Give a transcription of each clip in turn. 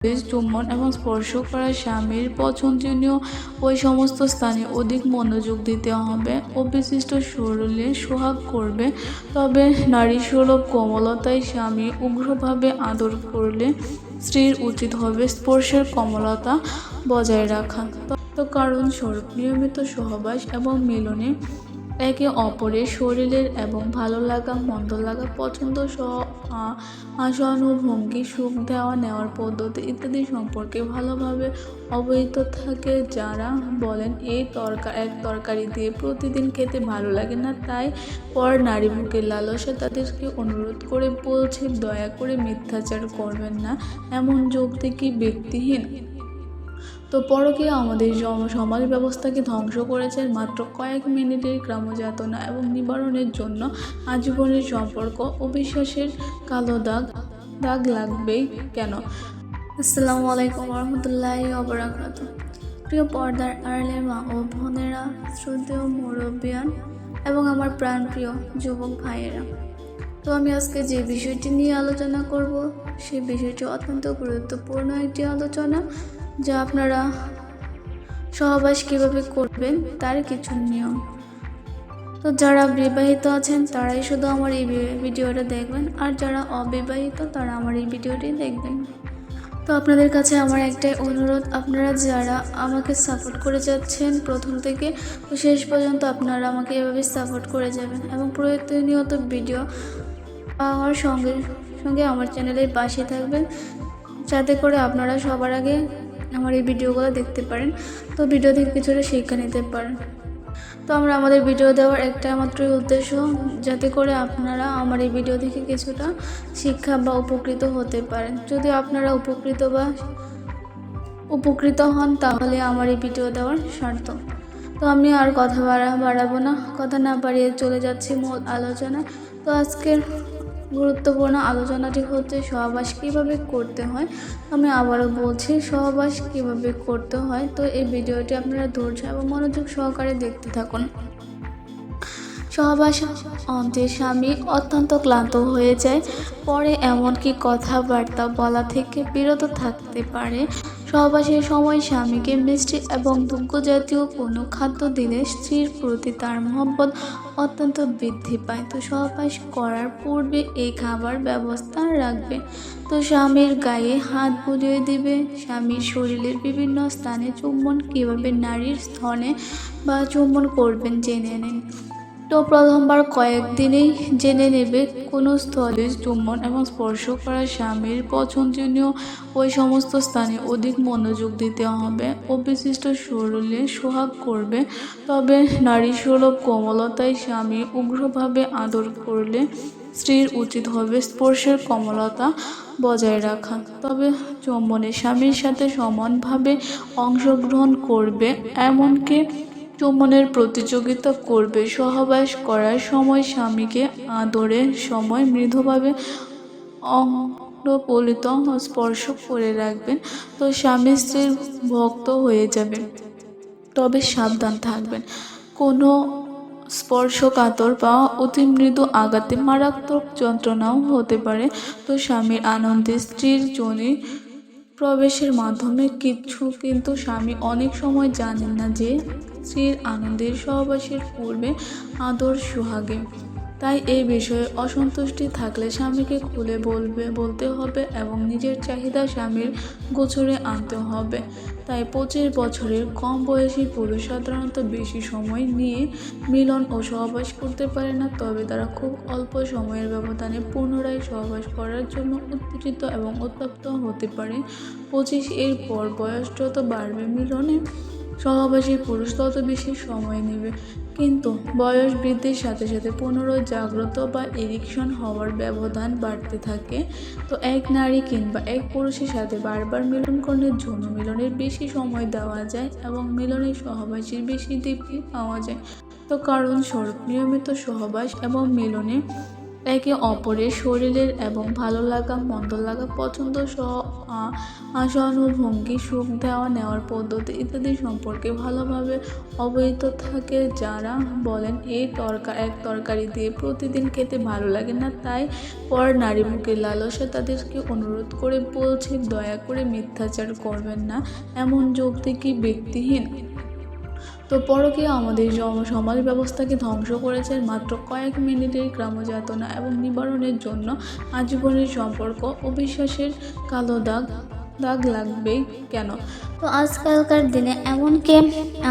চুম্বন এবং স্পর্শ করা স্বামীর পছন্দনীয় ওই সমস্ত স্থানে অধিক মনোযোগ দিতে হবে ও বিশিষ্ট শরীরে সোহাগ করবে। তবে নারী সুলভ কোমলতায় স্বামী উগ্রভাবে আদর করলে স্ত্রীর উচিত হবে স্পর্শের কোমলতা বজায় রাখা। তো কারণ স্বরূপ নিয়মিত সহবাস এবং মিলনে একে অপরের শরীরের এবং ভালো লাগা মন্দ লাগা পছন্দ সহানুভঙ্গি সুখ দেওয়া নেওয়ার পদ্ধতি ইত্যাদি সম্পর্কে ভালোভাবে অবহিত থাকে। যারা বলেন এক তরকারি দিয়ে প্রতিদিন খেতে ভালো লাগে না, তাই পর নারী বুকের লালসা তাদেরকে অনুরোধ করে বলছে দয়া করে মিথ্যাচার করবেন না, এমন যুক্তি কি ব্যক্তিহীন? তো পরকীয়া আমাদের সমাজ ব্যবস্থাকে ধ্বংস করেছে। মাত্র কয়েক মিনিটের গ্রামযাতনা এবং নিবারণের জন্য আজীবনের সম্পর্ক ও বিশ্বাসের কালো দাগ লাগবেই কেন? আসসালামু আলাইকুম রহমতুল্লাহি ওয়া বারাকাতুহু। প্রিয় পর্দার আড়ালের মা ও বোনেরা, শ্রদ্ধেয় মুরব্বিয়ান এবং আমার প্রাণপ্রিয় যুবক ভাইয়েরা, তো আমি আজকে যে বিষয়টি নিয়ে আলোচনা করব সেই বিষয়টি অত্যন্ত গুরুত্বপূর্ণ একটি আলোচনা, যা আপনারা সহবাস কীভাবে করবেন তার কিছু নিয়ম। তো যারা বিবাহিত আছেন তারাই শুধু আমার এই ভিডিওটা দেখবেন, আর যারা অবিবাহিত তারা আমার এই ভিডিওটি দেখবেন। তো আপনাদের কাছে আমার একটাই অনুরোধ, আপনারা যারা আমাকে সাপোর্ট করে যাচ্ছেন প্রথম থেকে তো শেষ পর্যন্ত আপনারা আমাকে এভাবে সাপোর্ট করে যাবেন এবং প্রতিনিয়ত ভিডিও পাওয়ার সঙ্গে সঙ্গে আমার চ্যানেলের পাশে থাকবেন, যাতে করে আপনারা সবার আগে আমার এই ভিডিওগুলো দেখতে পারেন, তো ভিডিও থেকে কিছুটা শিক্ষা নিতে পারেন। তো আমাদের ভিডিও দেওয়ার একটা মাত্রই উদ্দেশ্য, যাতে করে আপনারা আমার এই ভিডিও থেকে কিছুটা শিক্ষা বা উপকৃত হতে পারেন। যদি আপনারা উপকৃত হন তাহলে আমার এই ভিডিও দেওয়ার সার্থক। তো আমি আর কথা বাড়াবো না, কথা না বাড়িয়ে চলে যাচ্ছি মূল আলোচনা। তো আজকের গুরুত্বপূর্ণ আলোচনাটি হচ্ছে সহবাস কীভাবে করতে হয়। আমি আবারও বলছি, সহবাস কীভাবে করতে হয়। তো এই ভিডিওটি আপনারা ধৈর্য এবং মনোযোগ সহকারে দেখতে থাকুন। সহবাস অন্তে স্বামী অত্যন্ত ক্লান্ত হয়ে যায়, পরে এমনকি কথাবার্তা বলা থেকে বিরত থাকতে পারে। সহবাসের সময় স্বামীকে মিষ্টি এবং দুগ্ধ জাতীয় কোনো খাদ্য দিলে স্ত্রীর প্রতি তার মহব্বত অত্যন্ত বৃদ্ধি পায়। তো সহবাস করার পূর্বে এই খাবার ব্যবস্থা রাখবে। তো স্বামীর গায়ে হাত বুলিয়ে দিবে। স্বামীর শরীরের বিভিন্ন স্থানে চুম্বন কীভাবে নারীর স্তনে বা চুম্বন করবেন জেনে নিন। তো প্রথমবার কয়েকদিনেই জেনে নেবে কোনো স্থলে চুম্বন এবং স্পর্শ করা স্বামীর পছন্দনীয় ওই সমস্ত স্থানে অধিক মনোযোগ দিতে হবে ও বিশিষ্ট শরীরে সোহাগ করবে। তবে নারী সুলভ কোমলতায় স্বামী উগ্রভাবে আদর করলে স্ত্রীর উচিত হবে স্পর্শের কোমলতা বজায় রাখা। তবে চুম্বনে স্বামীর সাথে সমানভাবে অংশগ্রহণ করবে, এমনকি চুম্বনের প্রতিযোগিতা করবে। সহবাস করার সময় স্বামীকে আদরের সময় মৃদুভাবে অঙ্গপলিত স্পর্শ করে রাখবেন। তো স্বামী স্ত্রীর ভক্ত হয়ে যাবে, তবে সাবধান থাকবেন। কোনো স্পর্শকাতর বা অতি মৃদু আঘাতে মারাত্মক যন্ত্রণাও হতে পারে। তো স্বামীর আনন্দে স্ত্রীর যোনি প্রবেশের মাধ্যমে কিন্তু স্বামী অনেক সময় জানেন না যে স্ত্রীর আনন্দের সহবাসের পূর্বে আদর সোহাগে। তাই এই বিষয়ে অসন্তুষ্টি থাকলে স্বামীকে খুলে বলতে হবে এবং নিজের চাহিদা স্বামীর গোচরে আনতে হবে। তাই 25 বছরের কম বয়সী পুরুষ সাধারণত বেশি সময় নিয়ে মিলন ও সহবাস করতে পারে না, তবে তারা খুব অল্প সময়ের ব্যবধানে পুনরায় সহবাস করার জন্য উত্তেজিত এবং উত্তপ্ত হতে পারে। 25 এর পর বয়স যত বাড়বে মিলনে সহবাসী পুরুষ তত বেশি সময় নেবে, কিন্তু বয়স বৃদ্ধির সাথে সাথে পুনরায় জাগ্রত বা ইরেকশন হওয়ার ব্যবধান বাড়তে থাকে। তো এক নারী কিংবা এক পুরুষের সাথে বারবার মিলন করলে যৌন মিলনের বেশি সময় দেওয়া যায় এবং মিলনের সহবাসীর বেশি তৃপ্তি পাওয়া যায়। তো কারণ স্বরূপ নিয়মিত সহবাস এবং মিলনে একে অপরের শরীরের এবং ভালো লাগা মন্দ লাগা পছন্দ সহানুভূতি সুখ দেওয়া নেওয়ার পদ্ধতি ইত্যাদি সম্পর্কে ভালোভাবে অবহিত থাকে। যারা বলেন এক তরকারি দিয়ে প্রতিদিন খেতে ভালো লাগে না, তাই পর নারী মুখের লালসা তাদেরকে অনুরোধ করে বলছে, দয়া করে মিথ্যাচার করবেন না, এমন যুক্তি কি ব্যক্তিহীন? তো পরকীয়া আমাদের সমাজ ব্যবস্থাকে ধ্বংস করেছে। মাত্র কয়েক মিনিটের গ্রামযাতনা এবং নিবারণের জন্য আজীবনের সম্পর্ক অবিশ্বাসের কালো দাগ লাগবেই কেন? তো আজকালকার দিনে এমনকি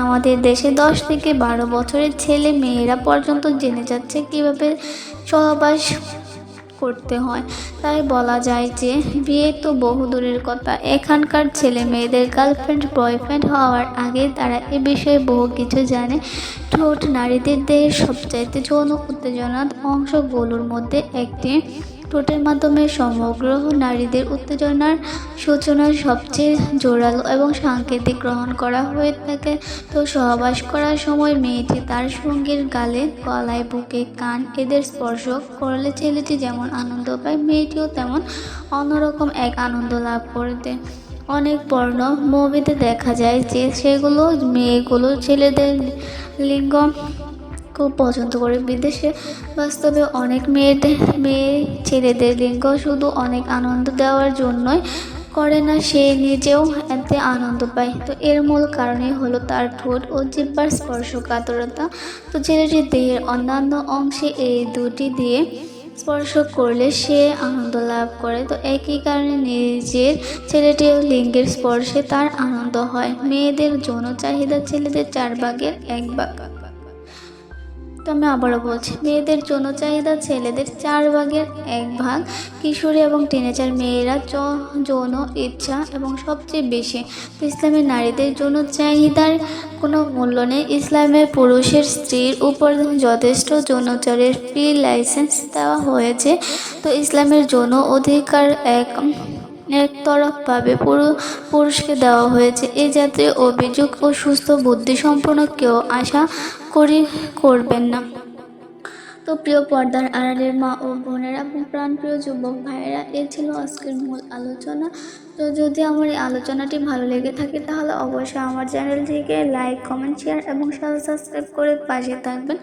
আমাদের দেশে 10 থেকে 12 বছরের ছেলে মেয়েরা পর্যন্ত জেনে যাচ্ছে কিভাবে সহবাস করতে হয়। তাই বলা যায় যে বিয়ে তো বহু দূরের কথা, এখানকার ছেলে মেয়েদের গার্লফ্রেন্ড বয়ফ্রেন্ড হওয়ার আগে তারা এ বিষয়ে বহু কিছু জানে। ঠোঁট নারীদের দেহের সবচাইতে যৌন উত্তেজনার অংশগুলোর মধ্যে একটি। ঠোঁটের মাধ্যমে সমগ্র নারীদের উত্তেজনার সূচনা সবচেয়ে জোরালো এবং সাংকেতিক গ্রহণ করা হয়ে থাকে। তো সহবাস করার সময় মেয়েটি তার সঙ্গীর গালে, গলায়, বুকে, কান এদের স্পর্শ করলে ছেলেটি যেমন আনন্দ পায়, মেয়েটিও তেমন অন্যরকম এক আনন্দ লাভ করতে। অনেক পর্ন মুভিতে দেখা যায় যে সেগুলো মেয়েগুলো ছেলেদের লিঙ্গ খুব পছন্দ করে। বিদেশে বাস্তবে অনেক মেয়ে ছেলেদের লিঙ্গ শুধু অনেক আনন্দ দেওয়ার জন্যই করে না, সে নিজেও এতে আনন্দ পায়। তো এর মূল কারণই হলো তার ঠোঁট ও জিহ্বার স্পর্শকাতরতা। তো ছেলেটির দেহের অন্যান্য অংশে এই দুটি দিয়ে স্পর্শ করলে সে আনন্দ লাভ করে। তো একই কারণে নিজের ছেলেটির লিঙ্গের স্পর্শে তার আনন্দ হয়। মেয়েদের যৌন চাহিদা ছেলেদের 4 ভাগের 1 ভাগ। তো আমি আবারও বলছি, মেয়েদের যৌন চাহিদা ছেলেদের 4 ভাগের 1 ভাগ। কিশোরী এবং টিনেজার মেয়েরা যৌন ইচ্ছা এবং সবচেয়ে বেশি। তো ইসলামের নারীদের যৌন চাহিদার কোনো মূল্য নেই। ইসলামে পুরুষের স্ত্রীর উপর যথেষ্ট যৌনাচারের ফ্রি লাইসেন্স দেওয়া হয়েছে। তো ইসলামের যৌন অধিকার একতরফভাবে পুরুষকে দেওয়া হয়েছে। এ জাতীয় অভিযোগ ও সুস্থ বুদ্ধিসম্পন্ন কেউ আশা করবেন না। তো প্রিয় পর্দার আড়ালের মা ও বোনেরা এবং প্রাণপ্রিয় যুবক ভাইয়েরা, এ ছিল আজকের মূল আলোচনা। তো যদি আমার এই আলোচনাটি ভালো লেগে থাকে তাহলে অবশ্যই আমার চ্যানেলটিকে লাইক, কমেন্ট, শেয়ার এবং সাবস্ক্রাইব করে পাশে থাকবেন।